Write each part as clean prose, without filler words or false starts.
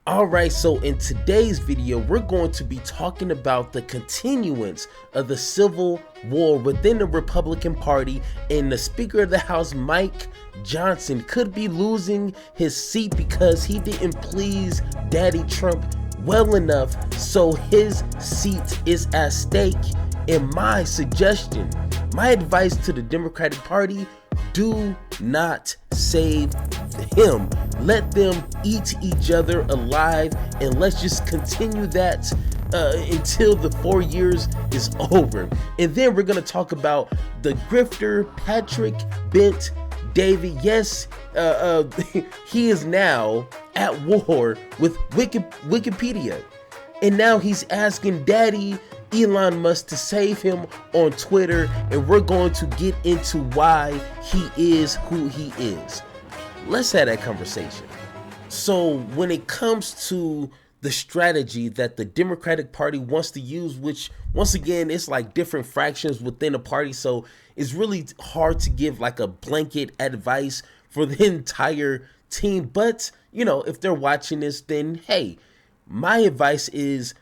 Alright, so in today's video, we're going to be talking about the continuance of the civil war within the Republican Party, and the Speaker of the House, Mike Johnson, could be losing his seat because he didn't please Daddy Trump well enough, so his seat is at stake. And my suggestion, my advice to the Democratic Party: do not save him. Let them eat each other alive, and let's just continue that until the 4 years is over. And then we're gonna talk about the grifter Patrick Bent David. Yes, he is now at war with Wikipedia, and now he's asking Daddy Elon Musk to save him on Twitter, and we're going to get into why he is who he is. Let's have that conversation. So when it comes to the strategy that the Democratic Party wants to use, which once again, it's like different fractions within a party, so it's really hard to give like a blanket advice for the entire team. But you know, if they're watching this, then hey, my advice is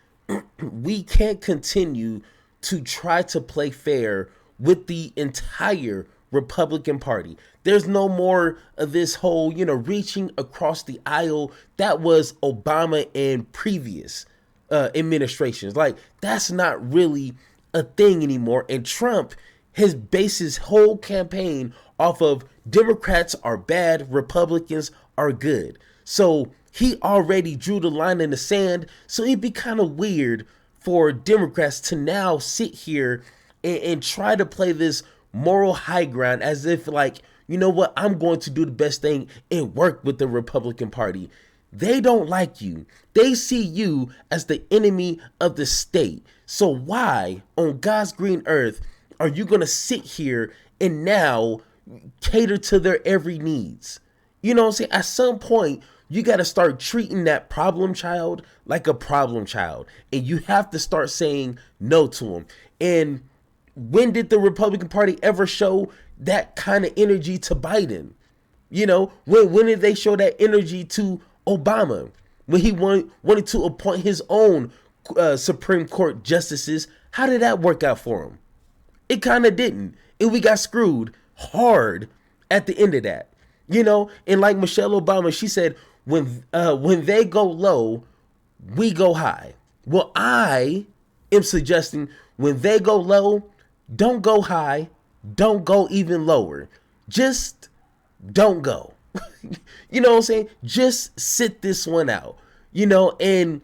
we can't continue to try to play fair with the entire Republican Party. There's no more of this whole, reaching across the aisle that was Obama and previous administrations. Like, that's not really a thing anymore. And Trump has based his whole campaign off of Democrats are bad, Republicans are good. So he already drew the line in the sand. So it'd be kind of weird for Democrats to now sit here and try to play this moral high ground as if like, you know what, I'm going to do the best thing and work with the Republican Party. They don't like you. They see you as the enemy of the state. So why on God's green earth are you going to sit here and now cater to their every needs? You know what I'm saying? At some point, you got to start treating that problem child like a problem child. And you have to start saying no to him. And when did the Republican Party ever show that kind of energy to Biden? You know, when did they show that energy to Obama? When he wanted to appoint his own Supreme Court justices, how did that work out for him? It kind of didn't. And we got screwed hard at the end of that. You know, and like Michelle Obama, she said, when they go low, we go high. Well, I am suggesting when they go low, don't go high, don't go even lower. Just don't go. You know what I'm saying? Just sit this one out, and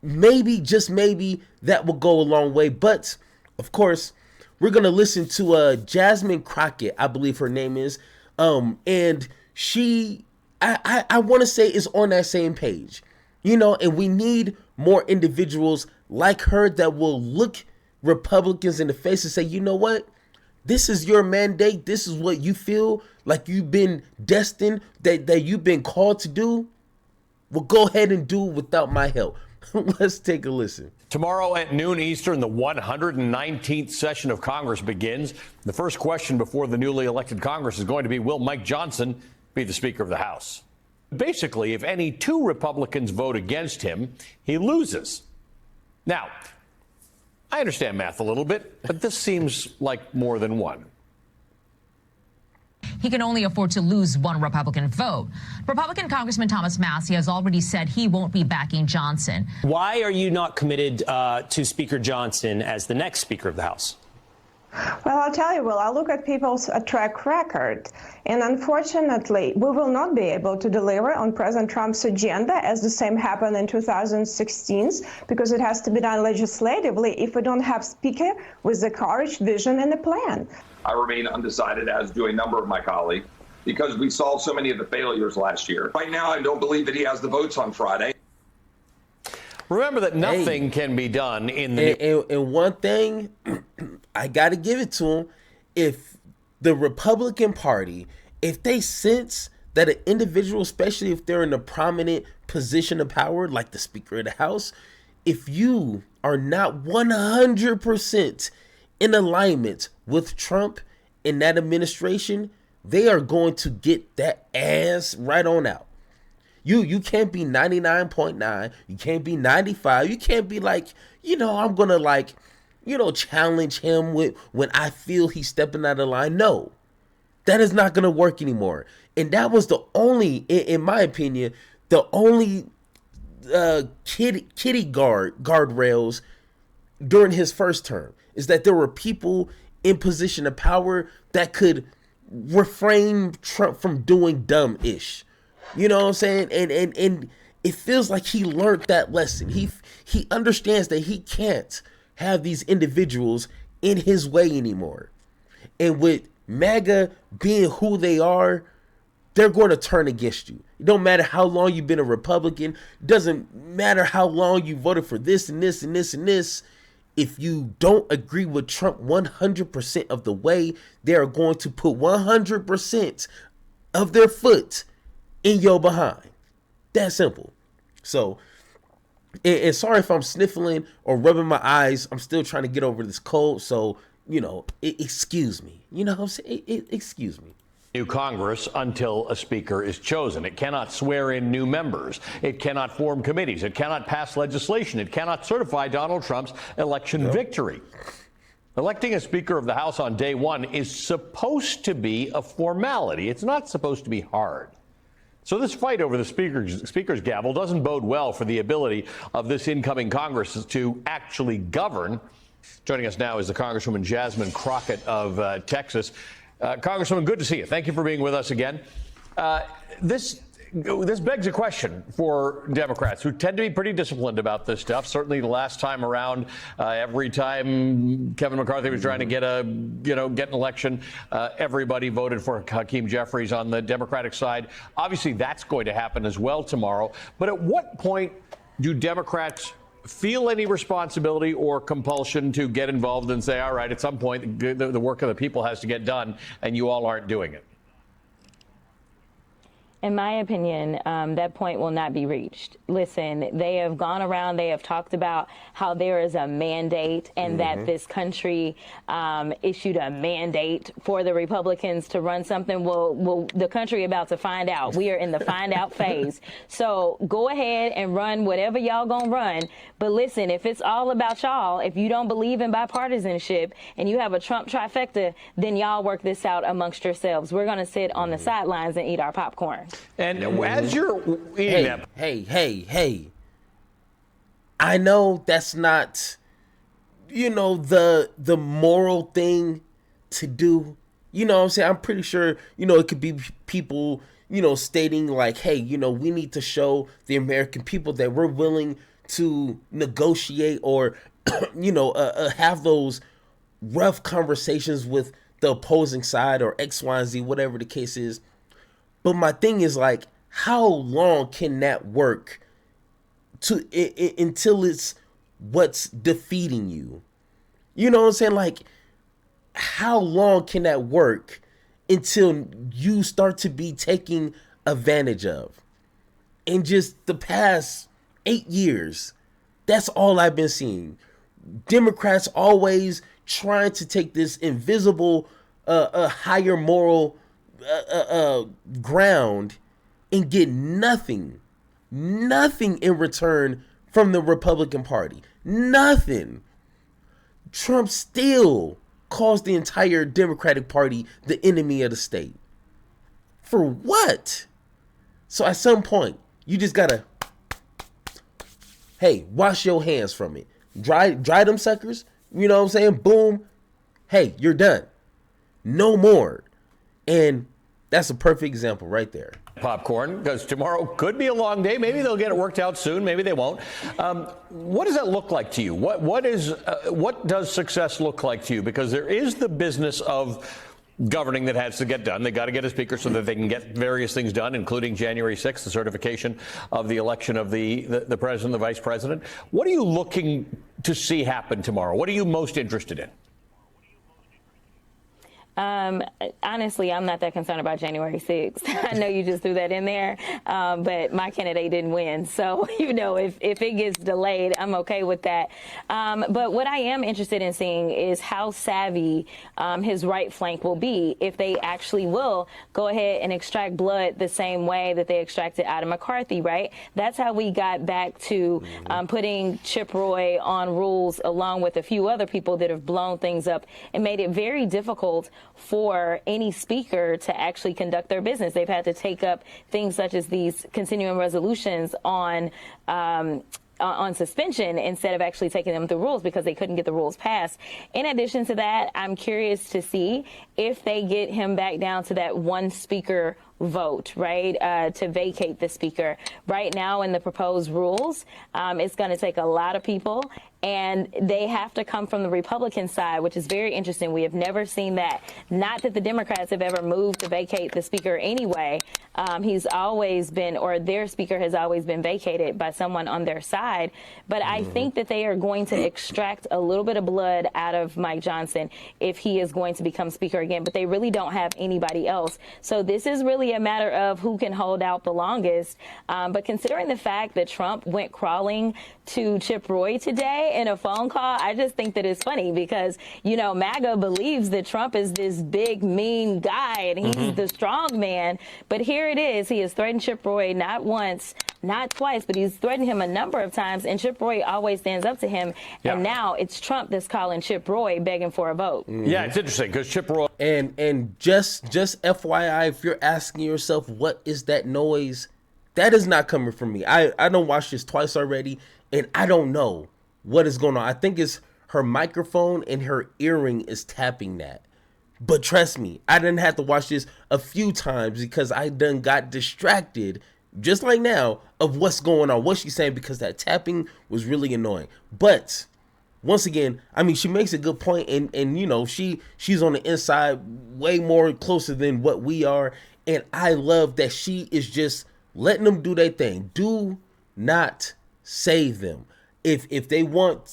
maybe, just maybe, that will go a long way. But of course, we're going to listen to Jasmine Crockett, I believe her name is, and she, I want to say, is on that same page, and we need more individuals like her that will look Republicans in the face and say, you know what, this is your mandate. This is what you feel like you've been destined, that you've been called to do. Well, go ahead and do it without my help. Let's take a listen. Tomorrow at noon Eastern, the 119th session of Congress begins. The first question before the newly elected Congress is going to be, will Mike Johnson be the Speaker of the House? Basically, if any two Republicans vote against him, he loses. Now, I understand math a little bit, but this seems like more than one. He can only afford to lose one Republican vote. Republican Congressman Thomas Massie has already said he won't be backing Johnson. Why are you not committed to Speaker Johnson as the next Speaker of the House? Well, I'll tell you, I look at people's track record, and unfortunately, we will not be able to deliver on President Trump's agenda, as the same happened in 2016, because it has to be done legislatively if we don't have Speaker with the courage, vision, and a plan. I remain undecided, as do a number of my colleagues, because we saw so many of the failures last year. Right now, I don't believe that he has the votes on Friday. Remember that nothing can be done in the... And one thing, I got to give it to him. If the Republican Party, if they sense that an individual, especially if they're in a prominent position of power, like the Speaker of the House, if you are not 100% in alignment with Trump and that administration, they are going to get that ass right on out. You can't be 99.9. You can't be 95. You can't be like, I'm going to like, challenge him with when I feel he's stepping out of line. No, that is not going to work anymore. And that was the only, in my opinion, the only kitty guardrails during his first term, is that there were people in position of power that could refrain Trump from doing dumb-ish. You know what I'm saying? And it feels like he learned that lesson. He understands that he can't have these individuals in his way anymore. And with MAGA being who they are, they're going to turn against you. It don't matter how long you've been a Republican. It doesn't matter how long you voted for this and this and this and this. If you don't agree with Trump 100% of the way, they are going to put 100% of their foot in your behind. That simple. So, and sorry if I'm sniffling or rubbing my eyes. I'm still trying to get over this cold. So, excuse me. You know what I'm saying? Excuse me. New Congress until a speaker is chosen. It cannot swear in new members. It cannot form committees. It cannot pass legislation. It cannot certify Donald Trump's election victory. Electing a Speaker of the House on day one is supposed to be a formality. It's not supposed to be hard. So this fight over the speaker's gavel doesn't bode well for the ability of this incoming Congress to actually govern. Joining us now is the Congresswoman Jasmine Crockett of Texas. Congresswoman, good to see you. Thank you for being with us again. This begs a question for Democrats who tend to be pretty disciplined about this stuff. Certainly the last time around, every time Kevin McCarthy was trying to get an election, everybody voted for Hakeem Jeffries on the Democratic side. Obviously, that's going to happen as well tomorrow. But at what point do Democrats feel any responsibility or compulsion to get involved and say, all right, at some point, the work of the people has to get done, and you all aren't doing it? In my opinion, that point will not be reached. Listen, they have gone around, they have talked about how there is a mandate and that this country issued a mandate for the Republicans to run something. Well, the country about to find out. We are in the find out phase. So go ahead and run whatever y'all gonna run. But listen, if it's all about y'all, if you don't believe in bipartisanship and you have a Trump trifecta, then y'all work this out amongst yourselves. We're gonna sit on the sidelines and eat our popcorn. And as you're eating that, hey, I know that's not, the moral thing to do. You know what I'm saying? I'm pretty sure, it could be people, stating like, hey, we need to show the American people that we're willing to negotiate or, have those rough conversations with the opposing side or X, Y, and Z, whatever the case is. But my thing is, like, how long can that work until it's what's defeating you? You know what I'm saying? Like, how long can that work until you start to be taken advantage of? In just the past 8 years, that's all I've been seeing. Democrats always trying to take this invisible, higher moral ground and get nothing in return from the Republican Party. Nothing. Trump still calls the entire Democratic Party the enemy of the state. For what? So at some point, you just gotta, hey, wash your hands from it. Dry them suckers. You know what I'm saying? Boom. Hey, you're done. No more. And that's a perfect example right there. Popcorn, because tomorrow could be a long day. Maybe they'll get it worked out soon. Maybe they won't. What does that look like to you? What does success look like to you? Because there is the business of governing that has to get done. They got to get a speaker so that they can get various things done, including January 6th, the certification of the election of the president, the vice president. What are you looking to see happen tomorrow? What are you most interested in? Honestly, I'm not that concerned about January 6th. I know you just threw that in there, but my candidate didn't win. So, if it gets delayed, I'm okay with that. But what I am interested in seeing is how savvy his right flank will be if they actually will go ahead and extract blood the same way that they extracted out of McCarthy, right? That's how we got back to putting Chip Roy on rules along with a few other people that have blown things up and made it very difficult for any speaker to actually conduct their business. They've had to take up things such as these continuing resolutions on suspension instead of actually taking them through rules because they couldn't get the rules passed. In addition to that, I'm curious to see if they get him back down to that one speaker vote, right, to vacate the speaker. Right now in the proposed rules, it's going to take a lot of people, and they have to come from the Republican side, which is very interesting. We have never seen that. Not that the Democrats have ever moved to vacate the speaker anyway. He's always been, or their speaker has always been vacated by someone on their side. But I think that they are going to extract a little bit of blood out of Mike Johnson if he is going to become speaker again. But they really don't have anybody else. So this is really a matter of who can hold out the longest. But considering the fact that Trump went crawling to Chip Roy today in a phone call, I just think that it's funny because, MAGA believes that Trump is this big, mean guy and he's the strong man. But here it is. He has threatened Chip Roy not once, not twice, but he's threatened him a number of times. And Chip Roy always stands up to him. Yeah. And now it's Trump that's calling Chip Roy begging for a vote. Yeah, it's interesting because Chip Roy. And just FYI, if you're asking yourself, what is that noise? That is not coming from me. I don't watch this twice already, and I don't know what is going on. I think it's her microphone and her earring is tapping that. But trust me, I didn't have to watch this a few times because I done got distracted, just like now, of what's going on, what she's saying, because that tapping was really annoying. But once again, I mean, she makes a good point, and she's on the inside way more closer than what we are, and I love that she is just letting them do their thing. Do not save them. If they want,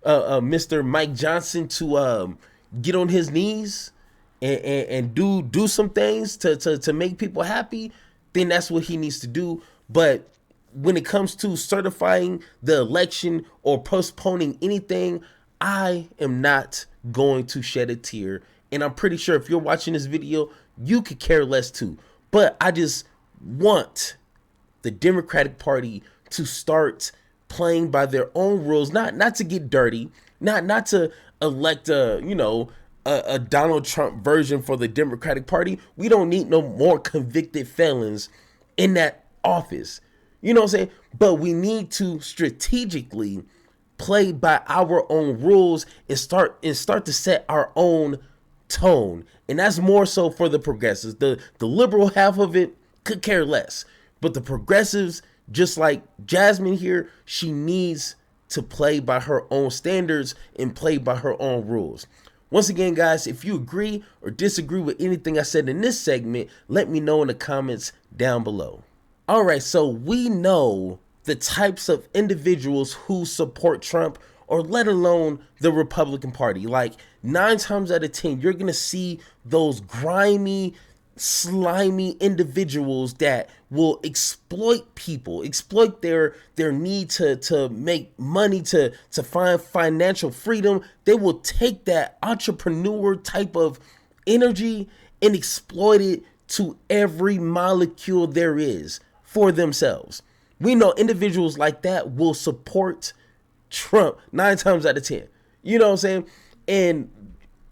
Mr. Mike Johnson to get on his knees and do some things to make people happy, then that's what he needs to do. But when it comes to certifying the election or postponing anything, I am not going to shed a tear. And I'm pretty sure if you're watching this video, you could care less too. But I just want the Democratic Party to start playing by their own rules, not to get dirty, not to elect a Donald Trump version for the Democratic Party. We don't need no more convicted felons in that office. You know what I'm saying? But we need to strategically play by our own rules and start to set our own tone. And that's more so for the progressives. The liberal half of it could care less. But the progressives, just like Jasmine here, she needs to play by her own standards and play by her own rules. Once again, guys, if you agree or disagree with anything I said in this segment, let me know in the comments down below. All right, so we know the types of individuals who support Trump, or let alone the Republican Party. Like 9 times out of 10, you're going to see those grimy, slimy individuals that will exploit people, exploit their need to make money, to find financial freedom. They will take that entrepreneur type of energy and exploit it to every molecule there is for themselves. We know individuals like that will support Trump 9 times out of 10. You know what I'm saying? And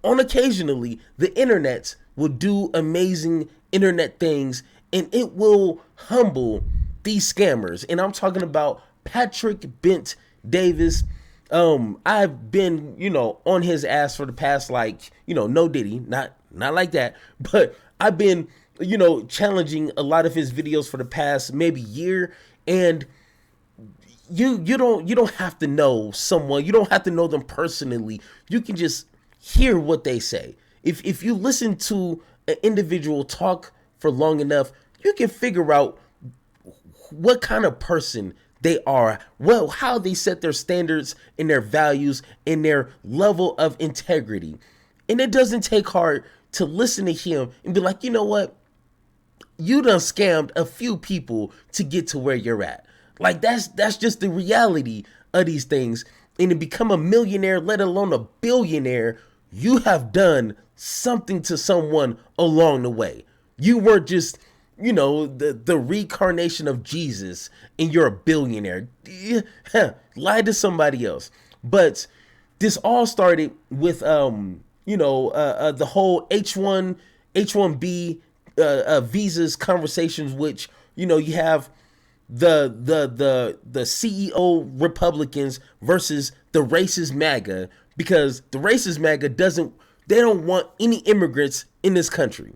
occasionally, the internet will do amazing internet things, and it will humble these scammers. And I'm talking about Patrick Bent Davis. I've been, on his ass for the past, no Diddy, not like that, but I've been, challenging a lot of his videos for the past maybe year. And you don't have to know someone, you don't have to know them personally. You can just hear what they say. If you listen to an individual talk for long enough, you can figure out what kind of person they are, well, how they set their standards and their values and their level of integrity. And it doesn't take hard to listen to him and be like, you know what? You done scammed a few people to get to where you're at. Like that's just the reality of these things. And to become a millionaire, let alone a billionaire, you have done something to someone along the way. You weren't just, the reincarnation of Jesus and you're a billionaire. Lie to somebody else. But this all started with, the whole H1B visas conversations, which, you have the CEO Republicans versus the racist MAGA, because the racist MAGA they don't want any immigrants in this country,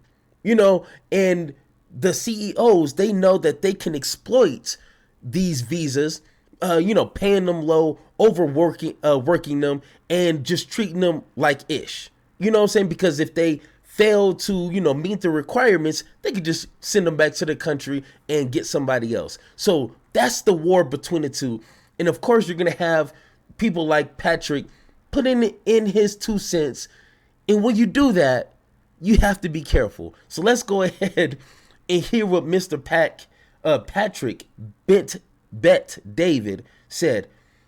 and the CEOs, they know that they can exploit these visas, paying them low, overworking, working them, and just treating them like ish. You know what I'm saying? Because if they fail to, meet the requirements, they could just send them back to the country and get somebody else. So that's the war between the two. And of course, you're going to have people like Patrick put in his 2 cents. And when you do that, you have to be careful. So let's go ahead and hear what Mr. Patrick Bet David said.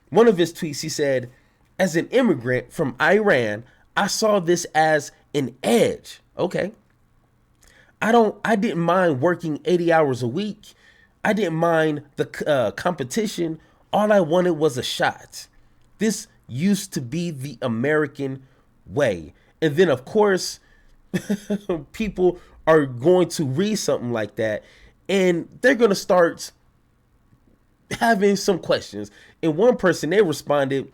One of his tweets, he said, as an immigrant from Iran, I saw this as an edge. Okay. I didn't mind working 80 hours a week. I didn't mind the competition. All I wanted was a shot. This used to be the American way. And then, of course, people are going to read something like that and they're going to start having some questions. And one person, they responded,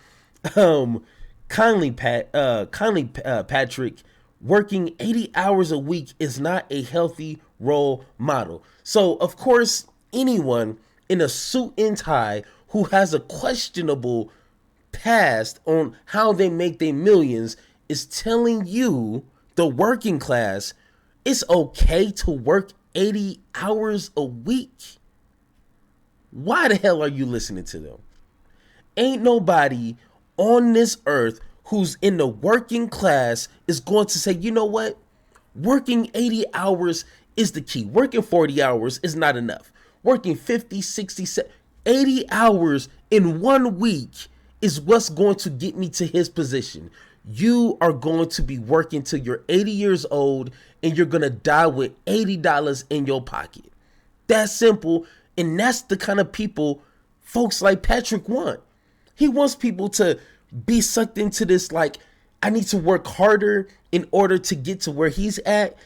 kindly Patrick, working 80 hours a week is not a healthy role model. So, of course, anyone in a suit and tie who has a questionable past on how they make their millions is telling you, the working class, it's okay to work 80 hours a week. Why the hell are you listening to them? Ain't nobody on this earth who's in the working class is going to say, you know what? Working 80 hours is the key. Working 40 hours is not enough. Working 50, 60, 80 hours in 1 week is what's going to get me to his position. You are going to be working till you're 80 years old and you're going to die with $80 in your pocket. That's simple. And that's the kind of people folks like Patrick want. He wants people to be sucked into this, like, I need to work harder in order to get to where he's at.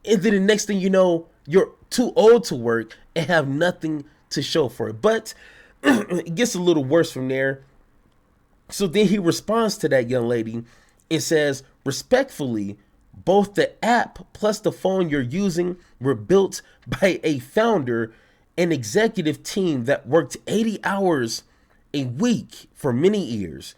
And then the next thing you know, you're too old to work and have nothing to show for it. But it gets a little worse from there. So then he responds to that young lady and says, respectfully, both the app plus the phone you're using were built by a founder and executive team that worked 80 hours a week for many years.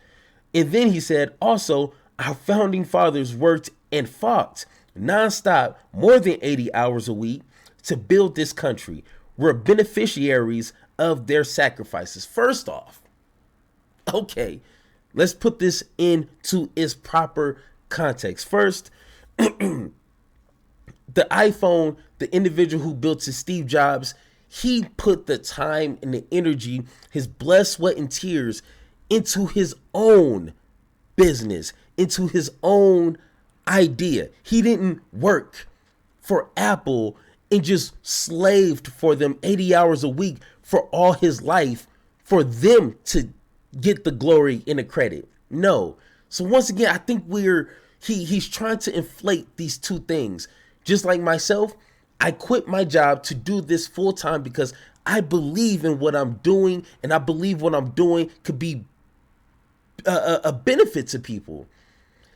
And then he said, also, our founding fathers worked and fought nonstop more than 80 hours a week to build this country. We're beneficiaries of their sacrifices. First off, okay, let's put this into its proper context. First, the iPhone, the individual who built it, Steve Jobs, he put the time and the energy, his blood, sweat, and tears into his own business, into his own idea. He didn't work for Apple and just slaved for them 80 hours a week for all his life for them to get the glory and the credit. No. So once again, I think he's trying to inflate these two things. Just like myself, I quit my job to do this full time because I believe in what I'm doing, and I believe what I'm doing could be a benefit to people.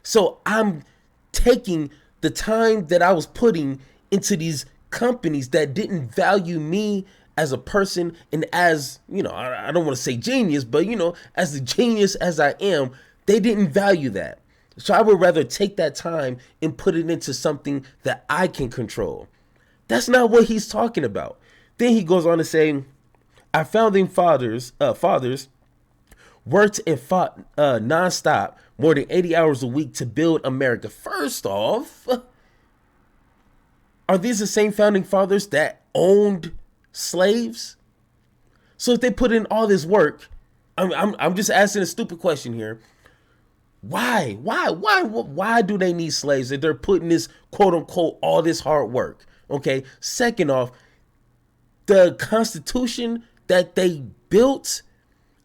So I'm taking the time that I was putting into these companies that didn't value me as a person and as, I don't want to say genius, but, as the genius as I am, they didn't value that. So I would rather take that time and put it into something that I can control. That's not what he's talking about. Then he goes on to say, Our founding fathers worked and fought nonstop more than 80 hours a week to build America. First off, are these the same founding fathers that owned slaves? So if they put in all this work, I'm just asking a stupid question here. Why do they need slaves if they're putting this quote unquote all this hard work? Okay. Second off, the Constitution that they built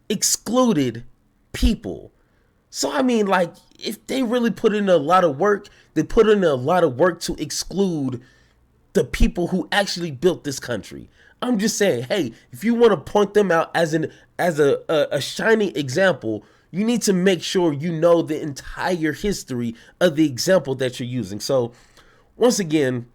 excluded people. So I mean, like, if they really put in a lot of work, they put in a lot of work to exclude the people who actually built this country. I'm just saying, hey, if you want to point them out as a shining example, you need to make sure you know the entire history of the example that you're using. So once again,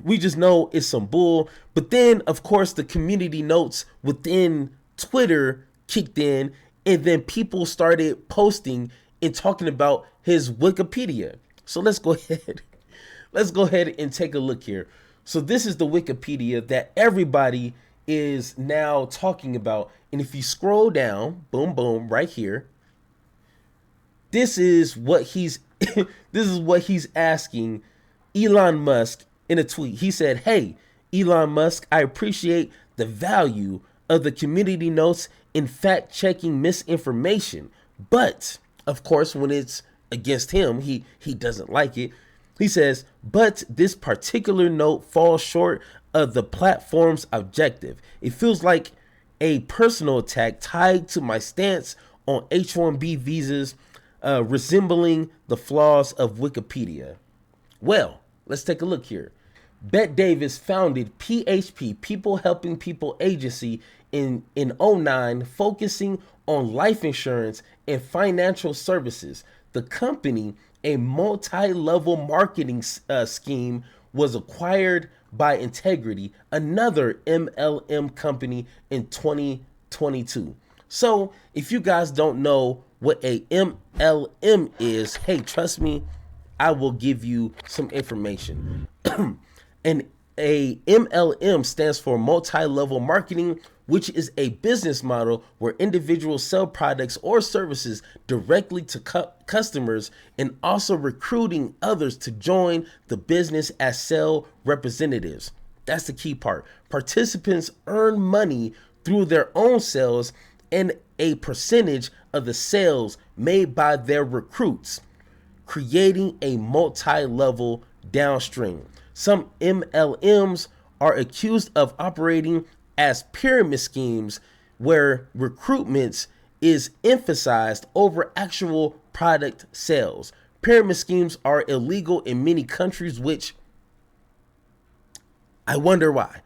we just know it's some bull. But then, of course, the community notes within Twitter kicked in, and then people started posting and talking about his Wikipedia. So let's go ahead. Let's go ahead and take a look here. So this is the Wikipedia that everybody is now talking about. And if you scroll down, boom, boom, right here, this is what he's asking Elon Musk in a tweet. He said, "Hey, Elon Musk, I appreciate the value of the community notes in fact-checking misinformation. But, of course, when it's against him, he doesn't like it. He says, but this particular note falls short of the platform's objective. It feels like a personal attack tied to my stance on H-1B visas, resembling the flaws of Wikipedia." Well, let's take a look here. Bette Davis founded PHP, People Helping People Agency, in 2009, focusing on life insurance and financial services. The company, a multi-level marketing scheme, was acquired by Integrity, another MLM company, in 2022. So if you guys don't know what a MLM is, hey, trust me, I will give you some information. And a MLM stands for multi-level marketing, which is a business model where individuals sell products or services directly to customers and also recruiting others to join the business as sales representatives. That's the key part. Participants earn money through their own sales and a percentage of the sales made by their recruits, creating a multi-level downstream. Some MLMs are accused of operating as pyramid schemes where recruitment is emphasized over actual product sales. Pyramid schemes are illegal in many countries, which I wonder why.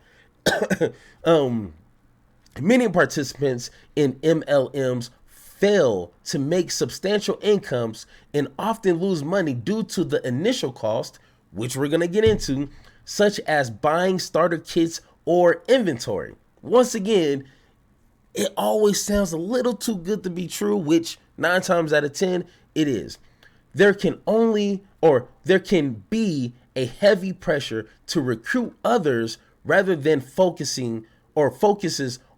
Many participants in MLMs fail to make substantial incomes and often lose money due to the initial cost, which we're going to get into, such as buying starter kits or inventory. Once again, it always sounds a little too good to be true, which 9 times out of 10 it is. There can be a heavy pressure to recruit others rather than focuses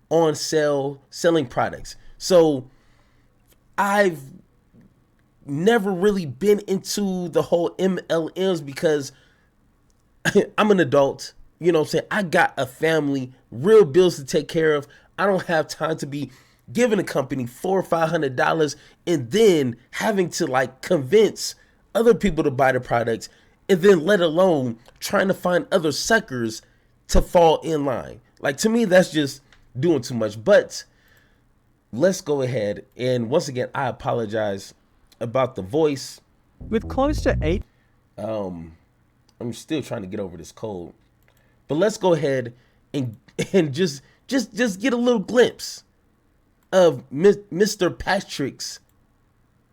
on selling products. So I've never really been into the whole MLMs because I'm an adult. You know what I'm saying? I got a family, real bills to take care of. I don't have time to be giving a company $400 or $500 and then having to like convince other people to buy the products, and then let alone trying to find other suckers to fall in line. Like, to me, that's just doing too much. But let's go ahead. And once again, I apologize about the voice. With close to 8. I'm still trying to get over this cold. But let's go ahead and just get a little glimpse of Mr. Patrick's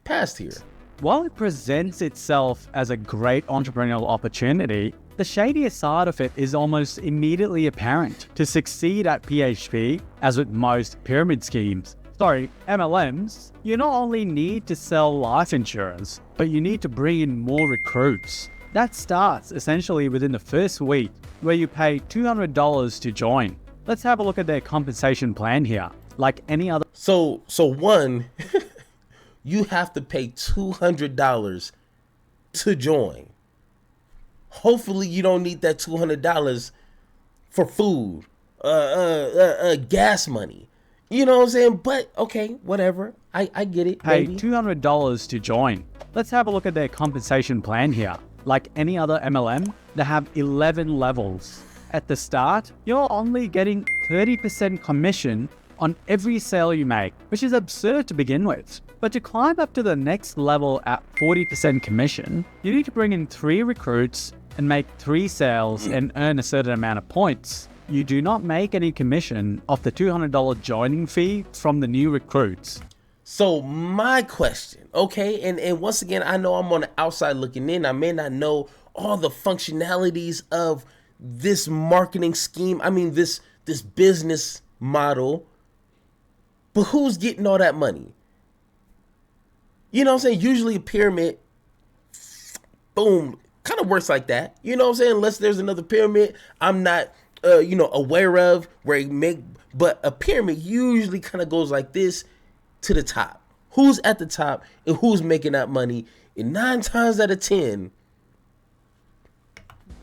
past here. While it presents itself as a great entrepreneurial opportunity, the shadier side of it is almost immediately apparent. To succeed at PHP, as with most pyramid schemes, MLMs, you not only need to sell life insurance, but you need to bring in more recruits. That starts essentially within the first week, where you pay $200 to join. Let's have a look at their compensation plan here. Like any other... So one, you have to pay $200 to join. Hopefully you don't need that $200 for food, gas money. You know what I'm saying? But okay, whatever. I get it. Pay Baby. $200 to join. Let's have a look at their compensation plan here. Like any other MLM, they have 11 levels. At the start, you're only getting 30% commission on every sale you make, which is absurd to begin with. But to climb up to the next level at 40% commission, you need to bring in 3 recruits and make 3 sales and earn a certain amount of points. You do not make any commission off the $200 joining fee from the new recruits. So my question, okay, and once again, I know I'm on the outside looking in. I may not know all the functionalities of this marketing scheme. I mean, this business model. But who's getting all that money? You know what I'm saying? Usually a pyramid, boom, kind of works like that. You know what I'm saying? Unless there's another pyramid I'm not, aware of where you make, but a pyramid usually kind of goes like this to the top. Who's at the top and who's making that money? And 9 times out of 10,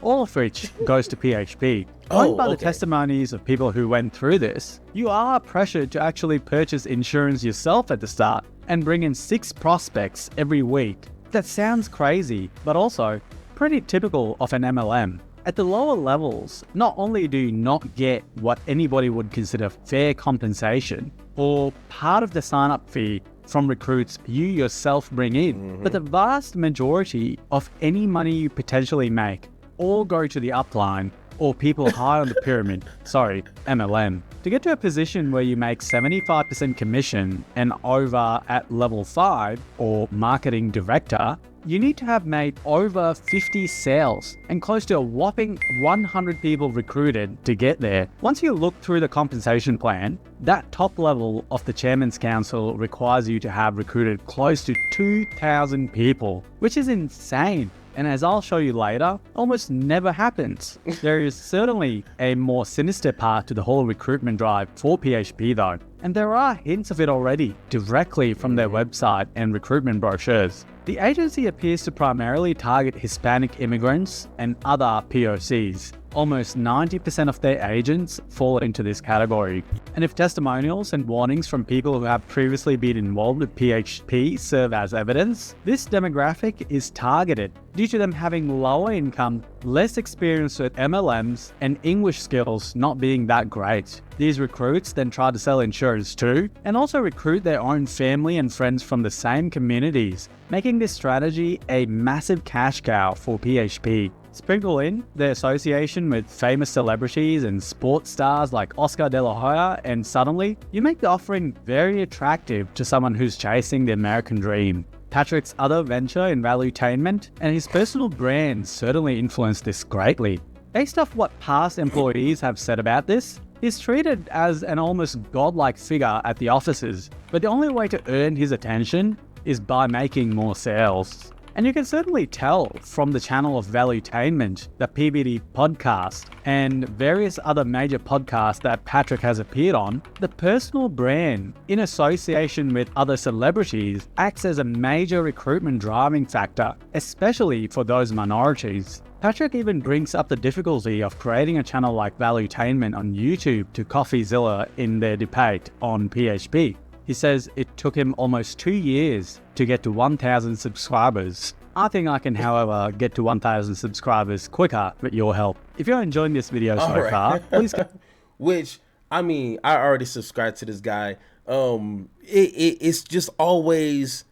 all of which goes to PHP. Going by the okay. testimonies of people who went through this, you are pressured to actually purchase insurance yourself at the start and bring in 6 prospects every week. That sounds crazy, but also pretty typical of an MLM. At the lower levels, not only do you not get what anybody would consider fair compensation or part of the sign-up fee from recruits you yourself bring in, but the vast majority of any money you potentially make all go to the upline or people high on the pyramid, MLM. To get to a position where you make 75% commission and over at level 5 or marketing director, you need to have made over 50 sales and close to a whopping 100 people recruited to get there. Once you look through the compensation plan, that top level of the Chairman's Council requires you to have recruited close to 2,000 people, which is insane. And as I'll show you later, almost never happens. There is certainly a more sinister part to the whole recruitment drive for PHP though, and there are hints of it already directly from their website and recruitment brochures. The agency appears to primarily target Hispanic immigrants and other POCs. Almost 90% of their agents fall into this category. And if testimonials and warnings from people who have previously been involved with PHP serve as evidence, this demographic is targeted due to them having lower income, less experience with MLMs, and English skills not being that great. These recruits then try to sell insurance too, and also recruit their own family and friends from the same communities, making this strategy a massive cash cow for PHP. Sprinkle in the association with famous celebrities and sports stars like Oscar De La Hoya, and suddenly you make the offering very attractive to someone who's chasing the American dream. Patrick's other venture in valuetainment and his personal brand certainly influenced this greatly. Based off what past employees have said about this, he's treated as an almost godlike figure at the offices, but the only way to earn his attention is by making more sales. And you can certainly tell from the channel of Valuetainment, the PBD podcast, and various other major podcasts that Patrick has appeared on, the personal brand in association with other celebrities acts as a major recruitment driving factor, especially for those minorities. Patrick even brings up the difficulty of creating a channel like Valuetainment on YouTube to CoffeeZilla in their debate on PHP. He says it took him almost 2 years to get to 1,000 subscribers. I think I can, however, get to 1,000 subscribers quicker with your help. If you're enjoying this video so far, please go. Which, I mean, I already subscribed to this guy. It's just always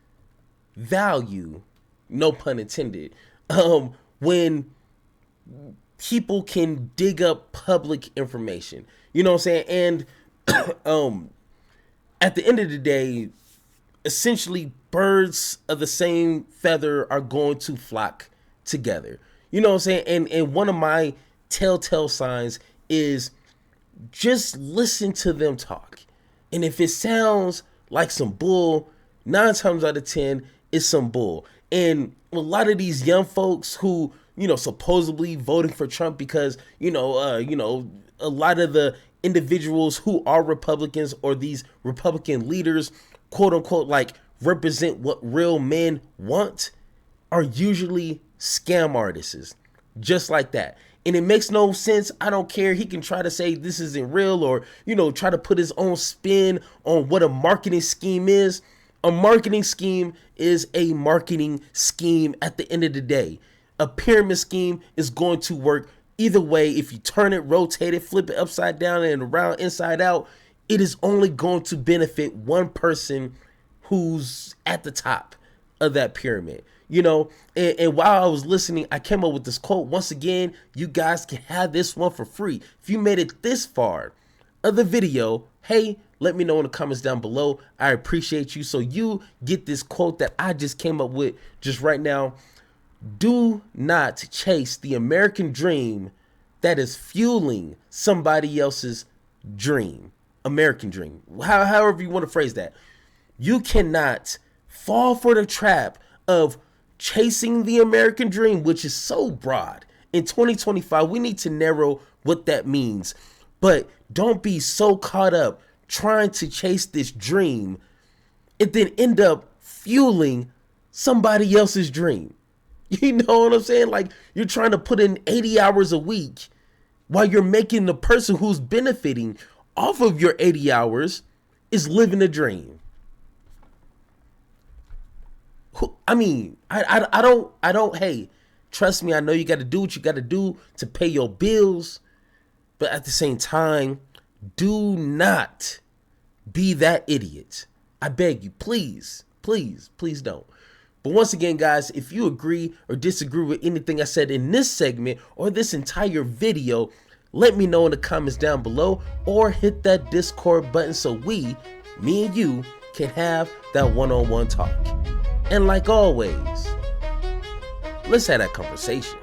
value, no pun intended, when people can dig up public information. You know what I'm saying? And at the end of the day, essentially birds of the same feather are going to flock together. You know what I'm saying? And one of my telltale signs is just listen to them talk. And if it sounds like some bull, 9 times out of 10, it's some bull. And a lot of these young folks who, supposedly voting for Trump because, a lot of the individuals who are Republicans or these Republican leaders, quote unquote, like represent what real men want, are usually scam artists, just like that. And it makes no sense. I don't care. He can try to say this isn't real or, try to put his own spin on what a marketing scheme is. A marketing scheme is a marketing scheme at the end of the day. A pyramid scheme is going to work either way. If you turn it, rotate it, flip it upside down and around, inside out, it is only going to benefit one person who's at the top of that pyramid. And while I was listening, I came up with this quote. Once again, you guys can have this one for free. If you made it this far of the video, hey, let me know in the comments down below. I appreciate you. So you get this quote that I just came up with just right now. Do not chase the American dream that is fueling somebody else's dream. American dream. However you want to phrase that. You cannot fall for the trap of chasing the American dream, which is so broad. In 2025, we need to narrow what that means. But don't be so caught up trying to chase this dream and then end up fueling somebody else's dream. You know what I'm saying? Like, you're trying to put in 80 hours a week while you're making the person who's benefiting off of your 80 hours is living a dream. I mean, I don't, hey, trust me, I know you got to do what you got to do to pay your bills, but at the same time, do not be that idiot. I beg you, please, please, please don't. But once again, guys, if you agree or disagree with anything I said in this segment or this entire video, let me know in the comments down below or hit that Discord button so me and you can have that one-on-one talk. And like always, let's have that conversation.